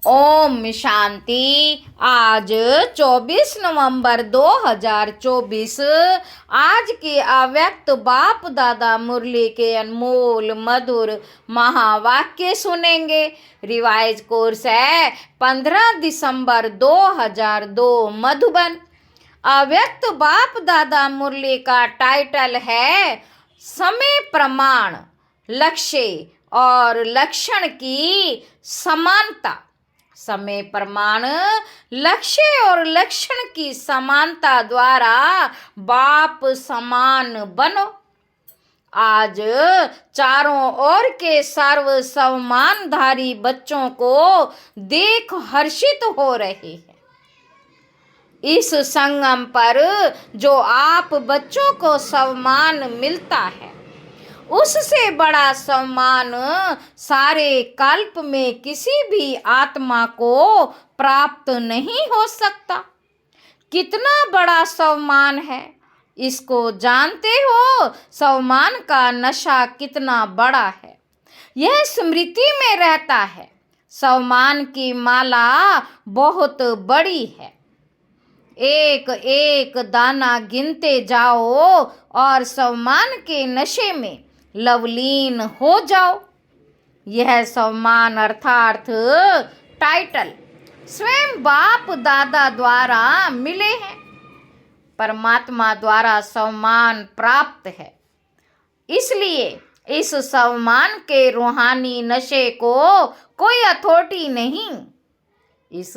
ओम शांति। आज 24 नवंबर 2024। आज के अव्यक्त बाप दादा मुरली के अनमोल मधुर महावाक्य सुनेंगे। रिवाइज कोर्स है 15 दिसंबर 2002 मधुबन। अव्यक्त बाप दादा मुरली का टाइटल है समय प्रमाण, लक्ष्य और लक्षण की समानता। समय प्रमाण, लक्ष्य और लक्षण की समानता द्वारा बाप समान बनो। आज चारों ओर के सर्व सम्मानधारी बच्चों को देख हर्षित हो रहे हैं। इस संगम पर जो आप बच्चों को सम्मान मिलता है, उससे बड़ा सम्मान सारे कल्प में किसी भी आत्मा को प्राप्त नहीं हो सकता। कितना बड़ा सम्मान है, इसको जानते हो? सम्मान का नशा कितना बड़ा है, यह स्मृति में रहता है। सम्मान की माला बहुत बड़ी है। एक एक दाना गिनते जाओ और सम्मान के नशे में लवलीन हो जाओ। यह सम्मान अर्थात टाइटल स्वयं बाप दादा द्वारा मिले हैं। परमात्मा द्वारा सम्मान प्राप्त है, इसलिए इस सम्मान के रूहानी नशे को कोई अथॉरिटी नहीं। इस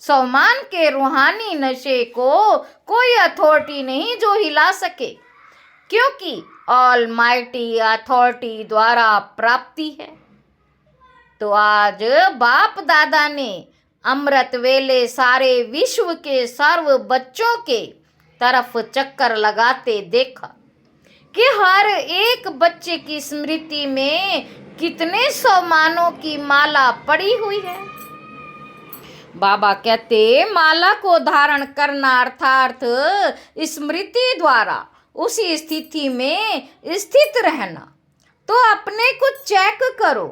सम्मान के रूहानी नशे को कोई अथॉरिटी नहीं जो हिला सके, क्योंकि ऑलमाइटी अथॉरिटी द्वारा प्राप्ति है। तो आज बाप दादा ने अमृत वेले सारे विश्व के सर्व बच्चों के तरफ चक्कर लगाते देखा कि हर एक बच्चे की स्मृति में कितने सम्मानों की माला पड़ी हुई है। बाबा कहते माला को धारण करना अर्थात स्मृति द्वारा उसी स्थिति में स्थित रहना। तो अपने को चेक करो।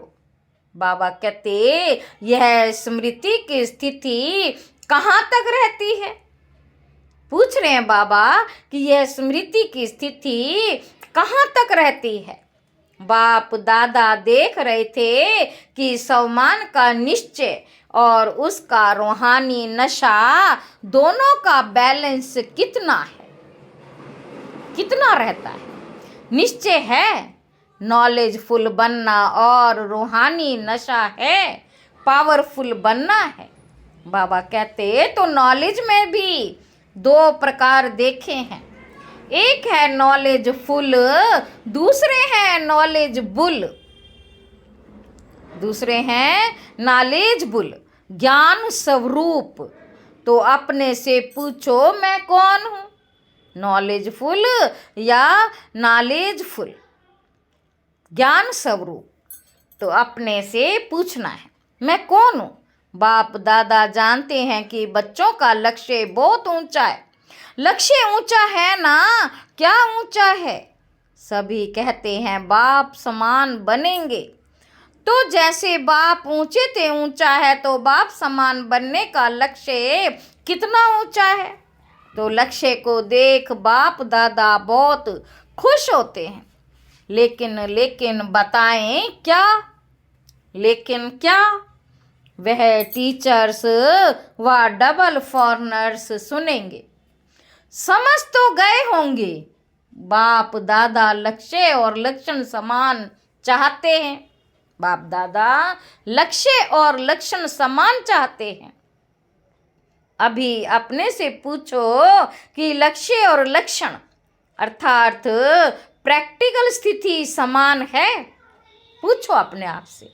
बाबा कहते यह स्मृति की स्थिति कहाँ तक रहती है? पूछ रहे हैं बाबा कि यह स्मृति की स्थिति कहाँ तक रहती है। बाप दादा देख रहे थे कि सम्मान का निश्चय और उसका रूहानी नशा दोनों का बैलेंस कितना है, कितना रहता है। निश्चय है नॉलेजफुल बनना और रूहानी नशा है पावरफुल बनना है। बाबा कहते तो नॉलेज में भी दो प्रकार देखे हैं। एक है नॉलेजफुल, दूसरे हैं नॉलेजबुल। दूसरे हैं नॉलेजबुल, ज्ञान स्वरूप। तो अपने से पूछो मैं कौन हूँ, नॉलेजफुल या नॉलेजफुल, ज्ञान स्वरूप। तो अपने से पूछना है मैं कौन हूँ। बाप दादा जानते हैं कि बच्चों का लक्ष्य बहुत ऊंचा है। लक्ष्य ऊंचा है ना, क्या ऊंचा है? सभी कहते हैं बाप समान बनेंगे। तो जैसे बाप ऊंचे थे ऊंचा है, तो बाप समान बनने का लक्ष्य कितना ऊंचा है। तो लक्ष्य को देख बाप दादा बहुत खुश होते हैं। लेकिन बताएं क्या? लेकिन क्या? वह टीचर्स व डबल फॉरनर्स सुनेंगे। समझ तो गए होंगे बाप दादा लक्ष्य और लक्षण समान चाहते हैं। बाप दादा लक्ष्य और लक्षण समान चाहते हैं। अभी अपने से पूछो कि लक्ष्य और लक्षण अर्थात प्रैक्टिकल स्थिति समान है? पूछो अपने आप से,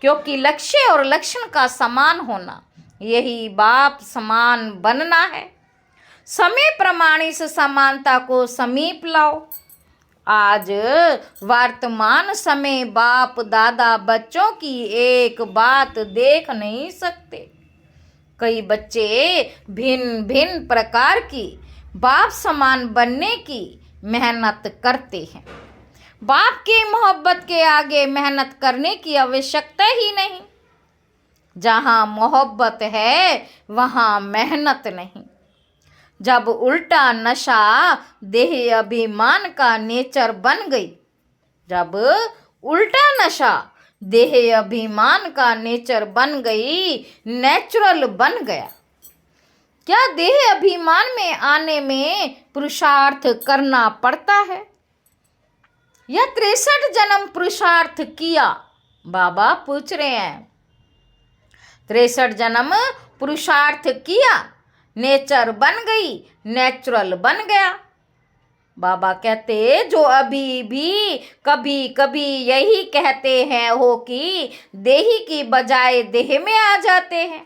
क्योंकि लक्ष्य और लक्षण का समान होना यही बाप समान बनना है। समय प्रमाण इस समानता को समीप लाओ। आज वर्तमान समय बाप दादा बच्चों की एक बात देख नहीं सकते। कई बच्चे भिन्न भिन्न प्रकार की बाप समान बनने की मेहनत करते हैं। बाप की मोहब्बत के आगे मेहनत करने की आवश्यकता ही नहीं। जहाँ मोहब्बत है वहाँ मेहनत नहीं। जब उल्टा नशा देह अभिमान का नेचर बन गई, जब उल्टा नशा देह अभिमान का नेचर बन गई, नेचुरल बन गया। क्या देह अभिमान में आने में पुरुषार्थ करना पड़ता है? या 63 जन्म पुरुषार्थ किया? बाबा पूछ रहे हैं। 63 जन्म पुरुषार्थ किया, नेचर बन गई, नेचुरल बन गया। बाबा कहते जो अभी भी कभी कभी यही कहते हैं हो कि देही की बजाय देह में आ जाते हैं।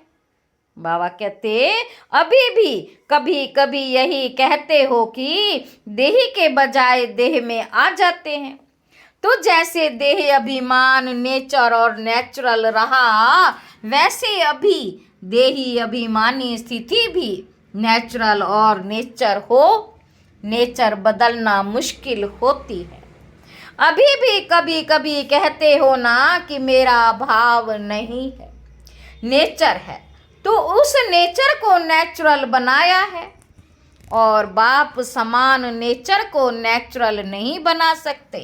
बाबा कहते अभी भी कभी कभी यही कहते हो कि देही के बजाय देह में आ जाते हैं। तो जैसे देह अभिमान नेचर और नेचुरल रहा, वैसे अभी देही अभिमानी स्थिति भी नेचुरल और नेचर हो। नेचर बदलना मुश्किल होती है। अभी भी कभी कभी कहते हो ना कि मेरा भाव नहीं है, नेचर है। तो उस नेचर को नेचुरल बनाया है, और बाप समान नेचर को नेचुरल नहीं बना सकते।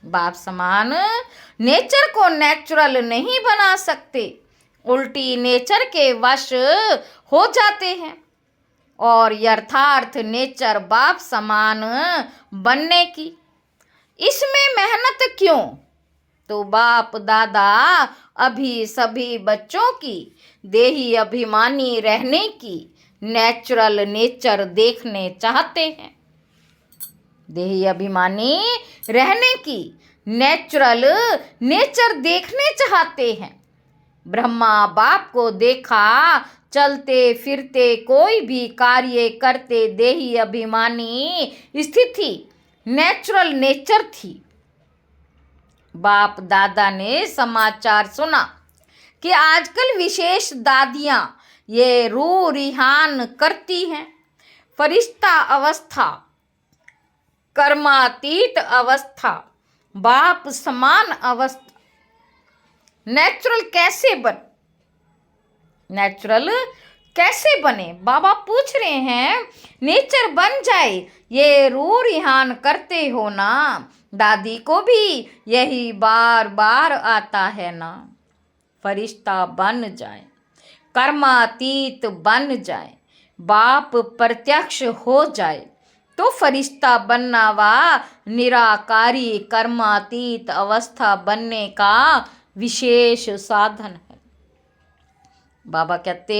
बाप समान नेचर को नेचुरल नहीं बना सकते, उल्टी नेचर के वश हो जाते हैं। और यथार्थ नेचर बाप समान बनने की, इसमें मेहनत क्यों? तो बाप दादा अभी सभी बच्चों की देही अभिमानी रहने की नेचुरल नेचर देखने चाहते हैं। देही अभिमानी रहने की नेचुरल नेचर देखने चाहते हैं। ब्रह्मा बाप को देखा चलते फिरते कोई भी कार्य करते देही अभिमानी स्थिति नेचुरल नेचर थी। बाप दादा ने समाचार सुना कि आजकल विशेष दादियाँ ये रू रिहान करती हैं। फरिश्ता अवस्था, कर्मातीत अवस्था, बाप समान अवस्था नेचुरल कैसे बने? नेचुरल कैसे बने? बाबा पूछ रहे हैं। नेचर बन जाए, ये रू रिहान करते हो ना, दादी को भी यही बार बार आता है ना। फरिश्ता बन जाए, कर्मातीत बन जाए, बाप प्रत्यक्ष हो जाए, तो फरिश्ता बनना व निराकारी कर्मातीत अवस्था बनने का विशेष साधन है। बाबा कहते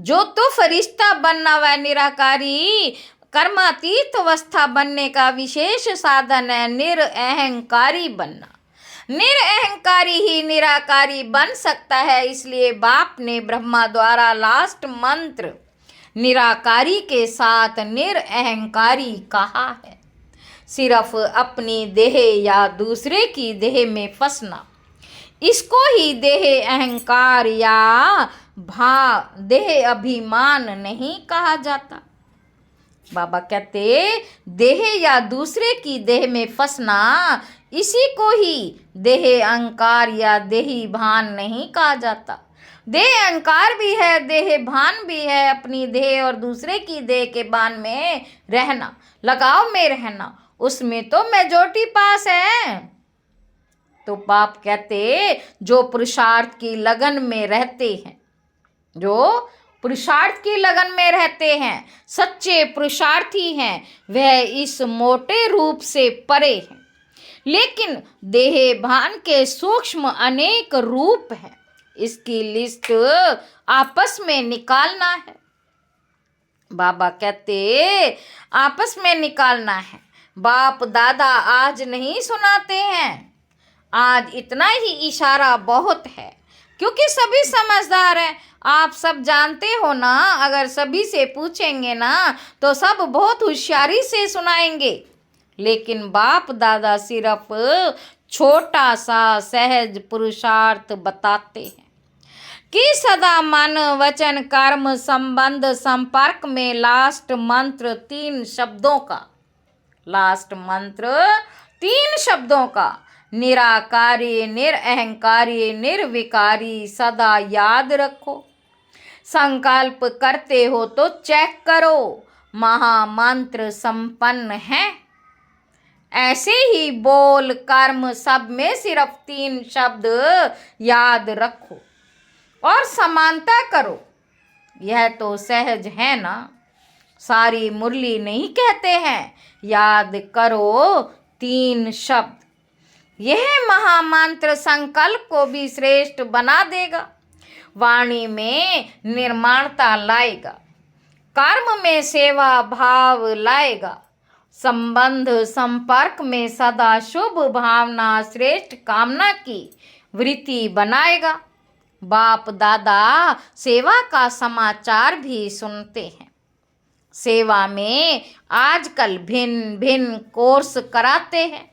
जो तो फरिश्ता बनना व निराकारी कर्मातीत अवस्था बनने का विशेष साधन है, निरअहंकारी बनना। निरअहंकारी ही निराकारी बन सकता है। इसलिए बाप ने ब्रह्मा द्वारा लास्ट मंत्र निराकारी के साथ निरअहंकारी कहा है। सिर्फ अपनी देह या दूसरे की देह में फंसना, इसको ही देह अहंकार या देह अभिमान नहीं कहा जाता। बाबा कहते देह या दूसरे की देह में फंसना, इसी को ही देह अहंकार या देही भान नहीं कहा जाता। देह अहंकार भी है, देह भान भी है। अपनी देह और दूसरे की देह के भान में रहना, लगाव में रहना, उसमें तो मेजॉरिटी पास है। तो बाप कहते जो पुरुषार्थ की लगन में रहते हैं, जो पुरुषार्थ की लगन में रहते हैं, सच्चे पुरुषार्थी हैं, वह इस मोटे रूप से परे हैं। लेकिन देह भान के सूक्ष्म अनेक रूप हैं, इसकी लिस्ट आपस में निकालना है। बाबा कहते आपस में निकालना है। बाप दादा आज नहीं सुनाते हैं, आज इतना ही इशारा बहुत है, क्योंकि सभी समझदार हैं। आप सब जानते हो ना, अगर सभी से पूछेंगे ना तो सब बहुत होशियारी से सुनाएंगे। लेकिन बाप दादा सिर्फ छोटा सा सहज पुरुषार्थ बताते हैं कि सदा मन वचन कर्म संबंध संपर्क में लास्ट मंत्र 3 शब्दों का, लास्ट मंत्र 3 शब्दों का निराकारी, निरअहंकारी, निर्विकारी सदा याद रखो। संकल्प करते हो तो चेक करो, महामंत्र संपन्न है। ऐसे ही बोल कर्म सब में सिर्फ 3 शब्द याद रखो और समानता करो। यह तो सहज है ना। सारी मुरली नहीं कहते हैं, याद करो 3 शब्द। यह महामंत्र संकल्प को भी श्रेष्ठ बना देगा, वाणी में निर्माणता लाएगा, कर्म में सेवा भाव लाएगा, संबंध संपर्क में सदा शुभ भावना श्रेष्ठ कामना की वृत्ति बनाएगा। बाप दादा सेवा का समाचार भी सुनते हैं। सेवा में आजकल भिन्न भिन्न कोर्स कराते हैं।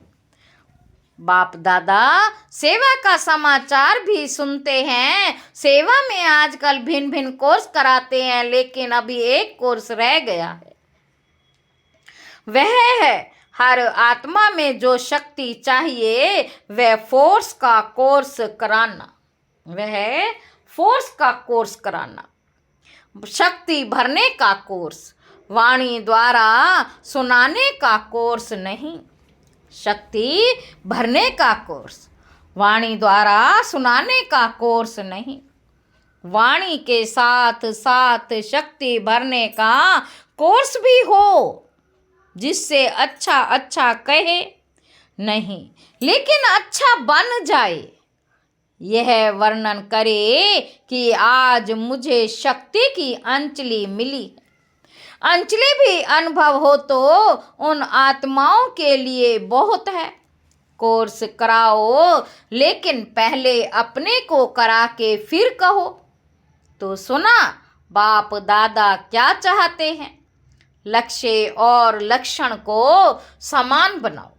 बाप दादा सेवा का समाचार भी सुनते हैं। सेवा में आजकल भिन्न भिन्न कोर्स कराते हैं, लेकिन अभी एक कोर्स रह गया है। वह है हर आत्मा में जो शक्ति चाहिए, वह फोर्स का कोर्स कराना। वह फोर्स का कोर्स कराना, शक्ति भरने का कोर्स, वाणी द्वारा सुनाने का कोर्स नहीं। शक्ति भरने का कोर्स, वाणी द्वारा सुनाने का कोर्स नहीं। वाणी के साथ साथ शक्ति भरने का कोर्स भी हो, जिससे अच्छा अच्छा कहे नहीं, लेकिन अच्छा बन जाए। यह वर्णन करे कि आज मुझे शक्ति की अंजलि मिली। अंजलि भी अनुभव हो तो उन आत्माओं के लिए बहुत है। कोर्स कराओ, लेकिन पहले अपने को करा के फिर कहो। तो सुना बाप दादा क्या चाहते हैं? लक्ष्य और लक्षण को समान बनाओ।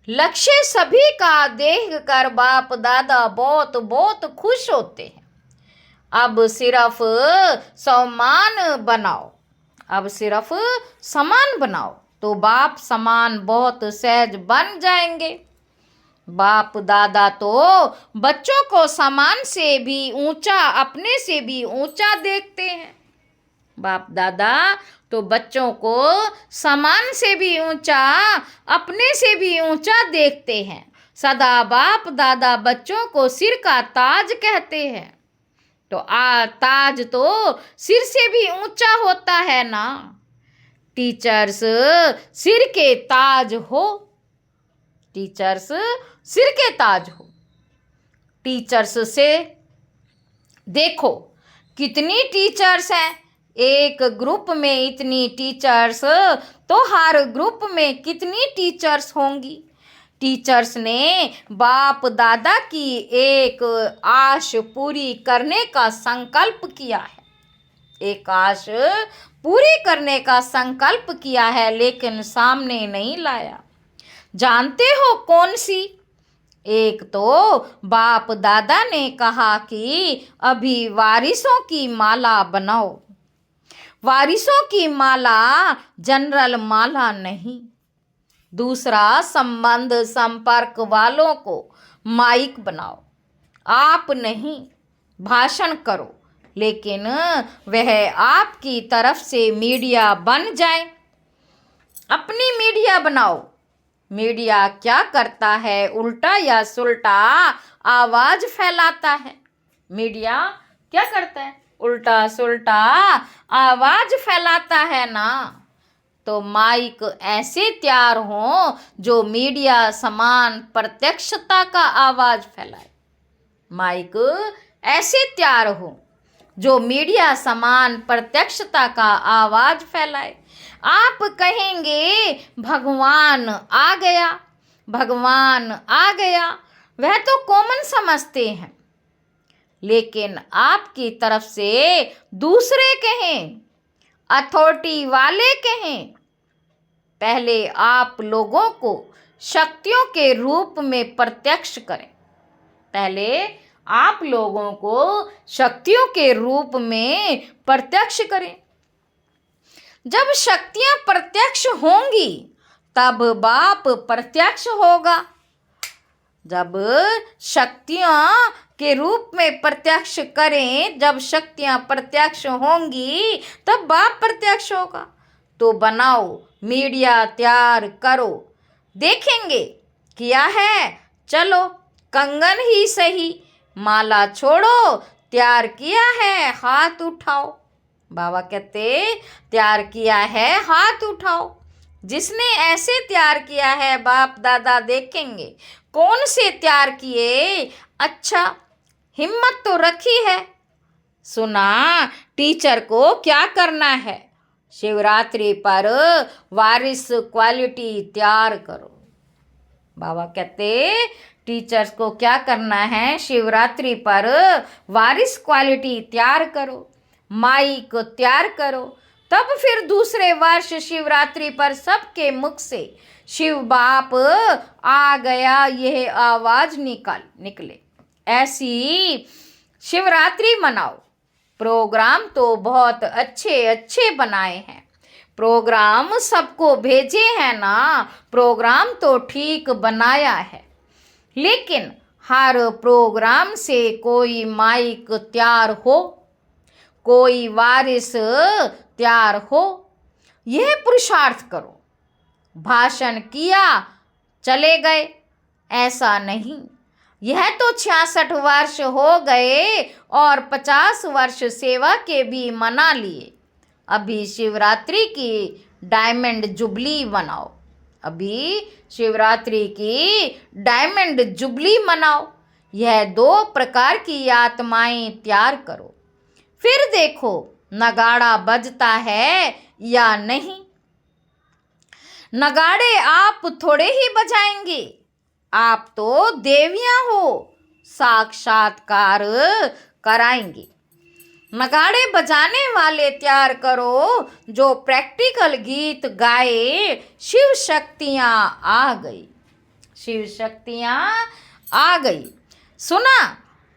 लक्ष्य सभी का देख कर बाप दादा बहुत बहुत खुश होते हैं। अब सिर्फ समान बनाओ, अब सिर्फ समान बनाओ तो बाप समान बहुत सहज बन जाएंगे। बाप दादा तो बच्चों को समान से भी ऊंचा, अपने से भी ऊंचा देखते हैं। बाप दादा तो बच्चों को समान से भी ऊंचा, अपने से भी ऊंचा देखते हैं। सदा बाप दादा बच्चों को सिर का ताज कहते हैं। तो ताज तो सिर से भी ऊंचा होता है ना। टीचर्स सिर के ताज हो, टीचर्स सिर के ताज हो। टीचर्स से देखो कितनी टीचर्स हैं। एक ग्रुप में इतनी टीचर्स, तो हर ग्रुप में कितनी टीचर्स होंगी। टीचर्स ने बाप दादा की एक आश पूरी करने का संकल्प किया है। एक आश पूरी करने का संकल्प किया है, लेकिन सामने नहीं लाया। जानते हो कौन सी? एक तो बाप दादा ने कहा कि अभी वारिसों की माला बनाओ। वारिसों की माला जनरल माला नहीं। दूसरा, संबंध संपर्क वालों को माइक बनाओ। आप नहीं, भाषण करो, लेकिन वह आपकी तरफ से मीडिया बन जाए। अपनी मीडिया बनाओ। मीडिया क्या करता है? उल्टा या सुल्टा आवाज फैलाता है। मीडिया क्या करता है? उल्टा सुल्टा आवाज फैलाता है ना। तो माइक ऐसे तैयार हो जो मीडिया समान प्रत्यक्षता का आवाज फैलाए। माइक ऐसे तैयार हो जो मीडिया समान प्रत्यक्षता का आवाज फैलाए। आप कहेंगे भगवान आ गया, भगवान आ गया, वह तो कॉमन समझते हैं। लेकिन आपकी तरफ से दूसरे कहें, अथॉरिटी वाले कहें, पहले आप लोगों को शक्तियों के रूप में प्रत्यक्ष करें। पहले आप लोगों को शक्तियों के रूप में प्रत्यक्ष करें। जब शक्तियां प्रत्यक्ष होंगी, तब बाप प्रत्यक्ष होगा। जब शक्तियाँ के रूप में प्रत्यक्ष करें, जब शक्तियाँ प्रत्यक्ष होंगी तब बाप प्रत्यक्ष होगा। तो बनाओ, मीडिया तैयार करो, देखेंगे किया है, चलो कंगन ही सही, माला छोड़ो, तैयार किया है हाथ उठाओ। बाबा कहते तैयार किया है हाथ उठाओ। जिसने ऐसे तैयार किया है बाप दादा देखेंगे कौन से तैयार किए। अच्छा, हिम्मत तो रखी है। सुना टीचर को क्या करना है, शिवरात्रि पर वारिस क्वालिटी तैयार करो। बाबा कहते टीचर्स को क्या करना है, शिवरात्रि पर वारिस क्वालिटी तैयार करो, माइक तैयार करो। तब फिर दूसरे वर्ष शिवरात्रि पर सबके मुख से शिव बाप आ गया यह आवाज निकले। ऐसी शिवरात्रि मनाओ। प्रोग्राम तो बहुत अच्छे अच्छे बनाए हैं, प्रोग्राम सबको भेजे हैं ना, प्रोग्राम तो ठीक बनाया है। लेकिन हर प्रोग्राम से कोई माइक तैयार हो, कोई वारिस तैयार हो, यह पुरुषार्थ करो। भाषण किया चले गए, ऐसा नहीं। यह तो 66 वर्ष हो गए और 50 वर्ष सेवा के भी मना लिए। अभी शिवरात्रि की डायमंड जुबली मनाओ, अभी शिवरात्रि की डायमंड जुबली मनाओ। यह 2 प्रकार की आत्माएं तैयार करो, फिर देखो नगाड़ा बजता है या नहीं। नगाड़े आप थोड़े ही बजाएंगे, आप तो देवियां हो, साक्षात्कार कराएंगे। नगाड़े बजाने वाले तैयार करो जो प्रैक्टिकल गीत गाए। शिव शक्तियाँ आ गई, शिव शक्तियाँ आ गई। सुना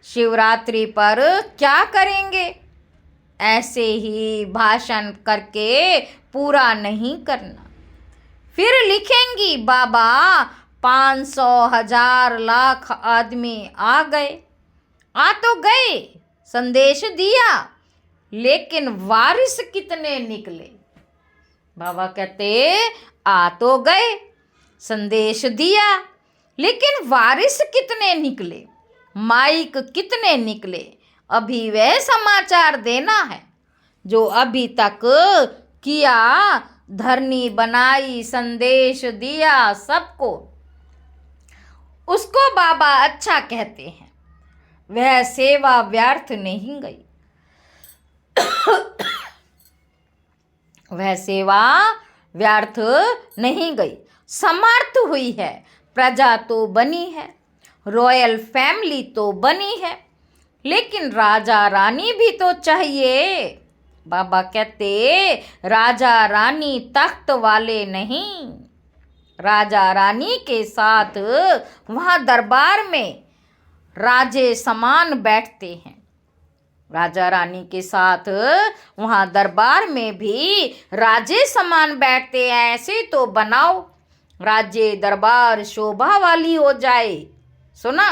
शिवरात्रि पर क्या करेंगे, ऐसे ही भाषण करके पूरा नहीं करना। फिर लिखेंगी बाबा 500 1000 लाख आदमी आ गए। आ तो गए, संदेश दिया, लेकिन वारिस कितने निकले। बाबा कहते आ तो गए, संदेश दिया, लेकिन वारिस कितने निकले, माइक कितने निकले, अभी वह समाचार देना है जो अभी तक किया। धरनी बनाई, संदेश दिया सबको, उसको बाबा अच्छा कहते हैं। वह सेवा व्यर्थ नहीं गई, वह सेवा व्यर्थ नहीं गई। समर्थ हुई है, प्रजा तो बनी है, रॉयल फैमिली तो बनी है, लेकिन राजा रानी भी तो चाहिए। बाबा कहते राजा रानी तख्त वाले नहीं, राजा रानी के साथ वहाँ दरबार में राजे समान बैठते हैं। राजा रानी के साथ वहाँ दरबार में भी राजे समान बैठते हैं। ऐसे तो बनाओ राज्य दरबार शोभा वाली हो जाए। सुना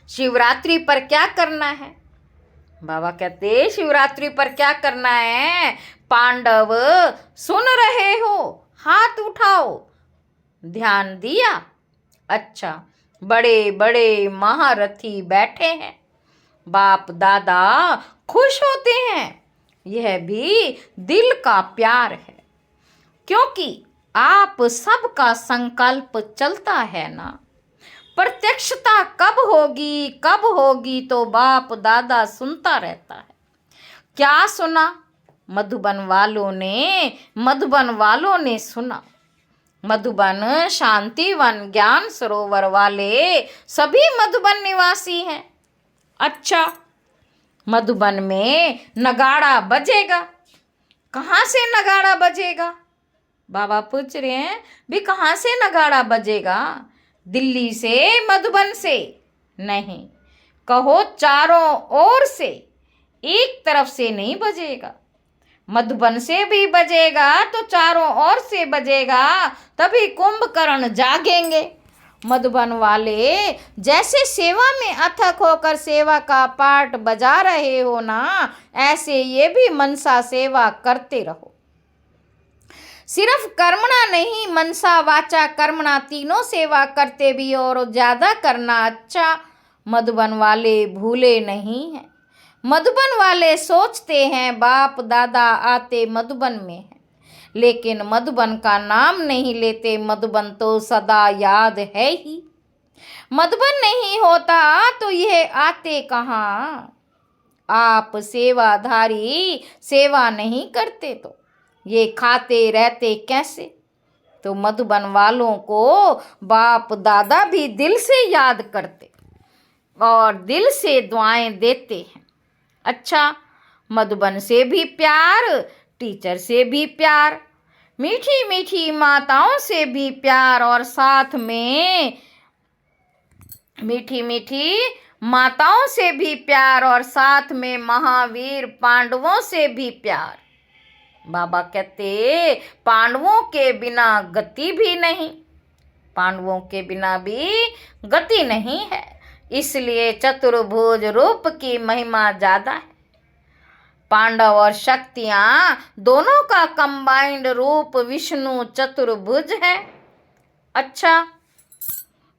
शिवरात्रि पर क्या करना है, बाबा कहते शिवरात्रि पर क्या करना है। पांडव सुन रहे हो, हाथ उठाओ, ध्यान दिया। अच्छा, बड़े बड़े महारथी बैठे हैं, बाप दादा खुश होते हैं। यह भी दिल का प्यार है, क्योंकि आप सबका संकल्प चलता है ना। प्रत्यक्षता कब होगी तो बाप दादा सुनता रहता है। क्या सुना, मधुबन वालों ने सुना। मधुबन शांतिवन ज्ञान सरोवर वाले सभी मधुबन निवासी हैं। अच्छा, मधुबन में नगाड़ा बजेगा। कहाँ से नगाड़ा बजेगा, बाबा पूछ रहे हैं भी कहाँ से नगाड़ा बजेगा। दिल्ली से, मधुबन से नहीं, कहो चारों ओर से, एक तरफ से नहीं बजेगा। मधुबन से भी बजेगा तो चारों ओर से बजेगा, तभी कुंभकर्ण जागेंगे। मधुबन वाले, जैसे सेवा में अथक होकर सेवा का पाठ बजा रहे हो ना, ऐसे ये भी मनसा सेवा करते रहो। सिर्फ कर्मणा नहीं, मनसा वाचा कर्मणा तीनों सेवा करते भी और ज़्यादा करना अच्छा। मधुबन वाले भूले नहीं हैं। मधुबन वाले सोचते हैं बाप दादा आते मधुबन में है, लेकिन मधुबन का नाम नहीं लेते। मधुबन तो सदा याद है ही। मधुबन नहीं होता तो यह आते कहाँ। आप सेवाधारी सेवा नहीं करते तो ये खाते रहते कैसे। तो मधुबन वालों को बाप दादा भी दिल से याद करते और दिल से दुआएं देते हैं। अच्छा, मधुबन से भी प्यार, टीचर से भी प्यार, मीठी मीठी माताओं से भी प्यार और साथ में मीठी मीठी माताओं से भी प्यार और साथ में महावीर पांडवों से भी प्यार। बाबा कहते पांडवों के बिना गति भी नहीं, पांडवों के बिना भी गति नहीं है। इसलिए चतुर्भुज रूप की महिमा ज़्यादा है। पांडव और शक्तियाँ दोनों का कंबाइंड रूप विष्णु चतुर्भुज है। अच्छा,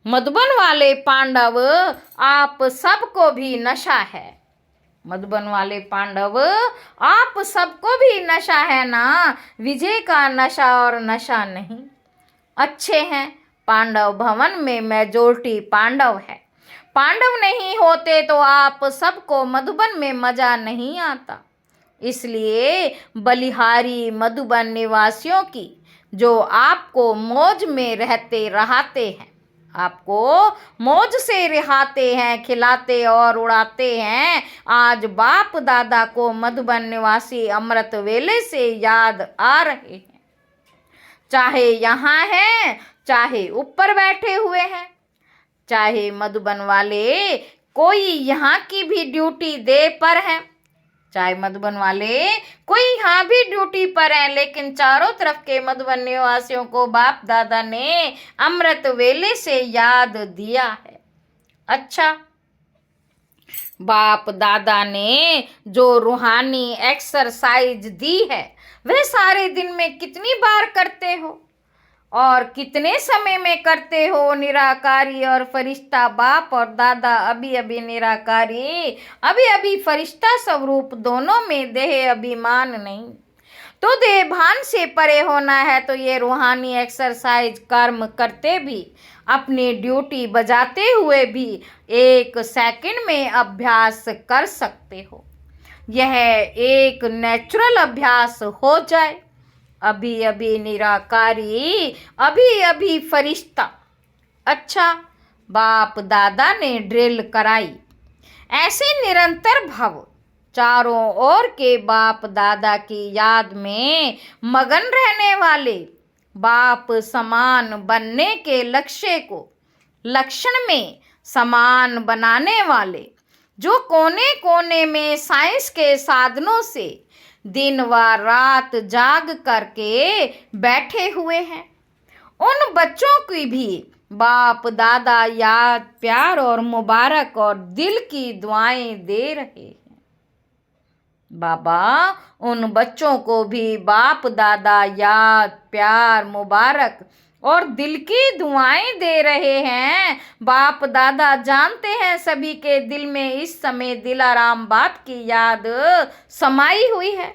मधुबन वाले पांडव आप सबको भी नशा है। मधुबन वाले पांडव आप सबको भी नशा है ना, विजय का नशा और नशा नहीं। अच्छे हैं, पांडव भवन में मेजोरिटी पांडव है। पांडव नहीं होते तो आप सबको मधुबन में मजा नहीं आता। इसलिए बलिहारी मधुबन निवासियों की, जो आपको मौज में रहते रहाते हैं, आपको मौज से रिहाते हैं, खिलाते और उड़ाते हैं, आज बाप दादा को मधुबन निवासी अमृत वेले से याद आ रहे हैं। चाहे यहाँ हैं, चाहे ऊपर बैठे हुए हैं, चाहे मधुबन वाले कोई यहाँ की भी ड्यूटी दे पर है, चाहे मधुबन वाले कोई यहाँ भी ड्यूटी पर है, लेकिन चारों तरफ के मधुबन निवासियों को बाप दादा ने अमृत वेले से याद दिया है। अच्छा, बाप दादा ने जो रूहानी एक्सरसाइज दी है वह सारे दिन में कितनी बार करते हो और कितने समय में करते हो। निराकारी और फरिश्ता, बाप और दादा अभी अभी निराकारी, अभी अभी फरिश्ता स्वरूप, दोनों में देह अभिमान नहीं। तो देह भान से परे होना है तो ये रूहानी एक्सरसाइज कर्म करते भी, अपनी ड्यूटी बजाते हुए भी 1 सेकंड में अभ्यास कर सकते हो। यह एक नेचुरल अभ्यास हो जाए। अभी अभी निराकारी, अभी अभी फरिश्ता। अच्छा, बाप दादा ने ड्रिल कराई। ऐसे निरंतर भव चारों ओर के बाप दादा की याद में मगन रहने वाले, बाप समान बनने के लक्ष्य को लक्षण में समान बनाने वाले, जो कोने कोने में साइंस के साधनों से दिन व रात जाग करके बैठे हुए हैं, उन बच्चों की भी बाप दादा याद, प्यार और मुबारक और दिल की दुआएं दे रहे हैं। बाबा उन बच्चों को भी बाप दादा याद, प्यार, मुबारक और दिल की दुआएं दे रहे हैं। बाप दादा जानते हैं सभी के दिल में इस समय दिलाराम बाप की याद समाई हुई है।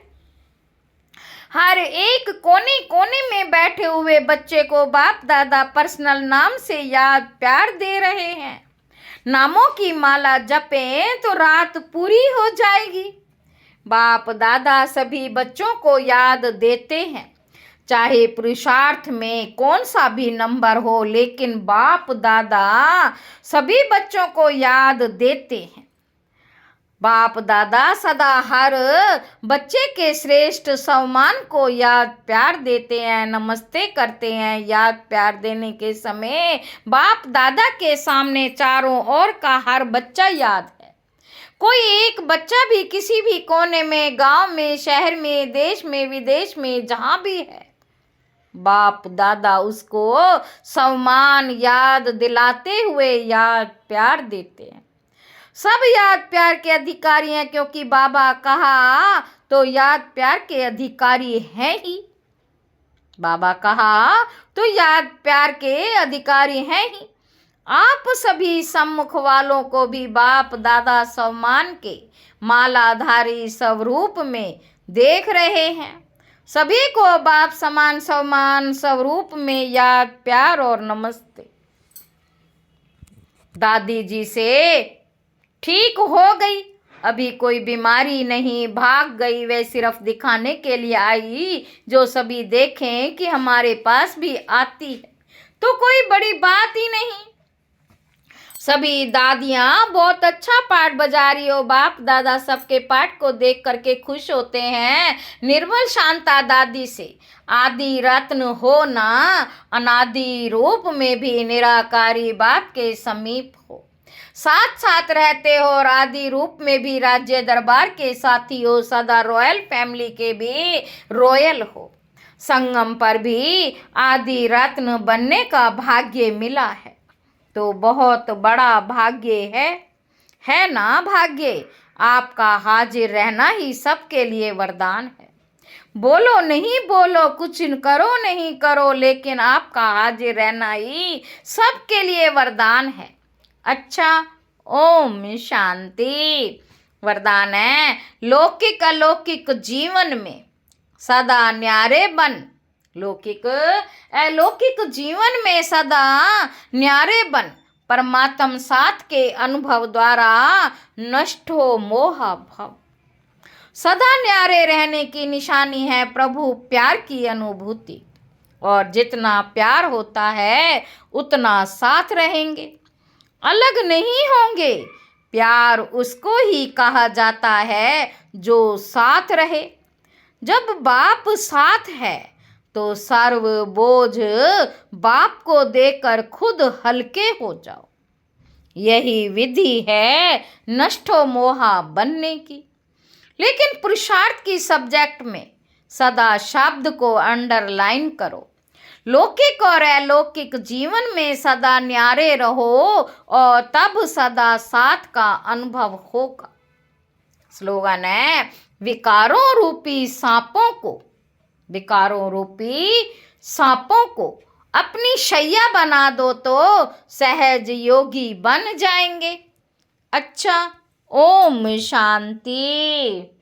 हर एक कोने कोने में बैठे हुए बच्चे को बाप दादा पर्सनल नाम से याद, प्यार दे रहे हैं। नामों की माला जपें तो रात पूरी हो जाएगी। बाप दादा सभी बच्चों को याद देते हैं, चाहे पुरुषार्थ में कौन सा भी नंबर हो, लेकिन बाप दादा सभी बच्चों को याद देते हैं। बाप दादा सदा हर बच्चे के श्रेष्ठ सम्मान को याद, प्यार देते हैं, नमस्ते करते हैं। याद प्यार देने के समय बाप दादा के सामने चारों ओर का हर बच्चा याद है। कोई एक बच्चा भी किसी भी कोने में, गांव में, शहर में, देश में, विदेश में, जहां भी है, बाप दादा उसको सम्मान याद दिलाते हुए याद प्यार देते हैं। सब याद प्यार के अधिकारी हैं, क्योंकि बाबा कहा तो याद प्यार के अधिकारी हैं ही। बाबा कहा तो याद प्यार के अधिकारी हैं ही। आप सभी सम्मुख वालों को भी बाप दादा सम्मान के मालाधारी स्वरूप में देख रहे हैं। सभी को बाप समान सम्मान स्वरूप में याद प्यार और नमस्ते। दादी जी से ठीक हो गई, अभी कोई बीमारी नहीं, भाग गई। वे सिर्फ दिखाने के लिए आई, जो सभी देखें कि हमारे पास भी आती है तो कोई बड़ी बात ही नहीं। सभी दादियाँ बहुत अच्छा पाठ बजा रही हो। बाप दादा सबके पाठ को देख करके खुश होते हैं। निर्मल शांता दादी से आदि रत्न हो ना, अनादि रूप में भी निराकारी बाप के समीप हो। साथ साथ रहते हो और आदि रूप में भी राज्य दरबार के साथी हो। सदा रॉयल फैमिली के भी रॉयल हो। संगम पर भी आदि रत्न बनने का भाग्य मिला है तो बहुत बड़ा भाग्य है ना भाग्य। आपका हाजिर रहना ही सबके लिए वरदान है। बोलो नहीं बोलो, कुछ करो नहीं करो, लेकिन आपका हाजिर रहना ही सबके लिए वरदान है। अच्छा, ओम शांति। वरदान है, लौकिक अलौकिक जीवन में सदा न्यारे बन। लौकिक अलौकिक जीवन में सदा न्यारे बन। परमात्म साथ के अनुभव द्वारा नष्ट हो मोह भव। सदा न्यारे रहने की निशानी है प्रभु प्यार की अनुभूति। और जितना प्यार होता है उतना साथ रहेंगे, अलग नहीं होंगे। प्यार उसको ही कहा जाता है जो साथ रहे। जब बाप साथ है तो सर्व बोझ बाप को देकर खुद हल्के हो जाओ। यही विधि है नष्टो मोहा बनने की। लेकिन पुरुषार्थ की सब्जेक्ट में सदा शब्द को अंडरलाइन करो। लौकिक और अलौकिक जीवन में सदा न्यारे रहो और तब सदा साथ का अनुभव होगा। स्लोगन है, विकारों रूपी सांपों को अपनी शैया बना दो तो सहज योगी बन जाएंगे। अच्छा, ओम शांति।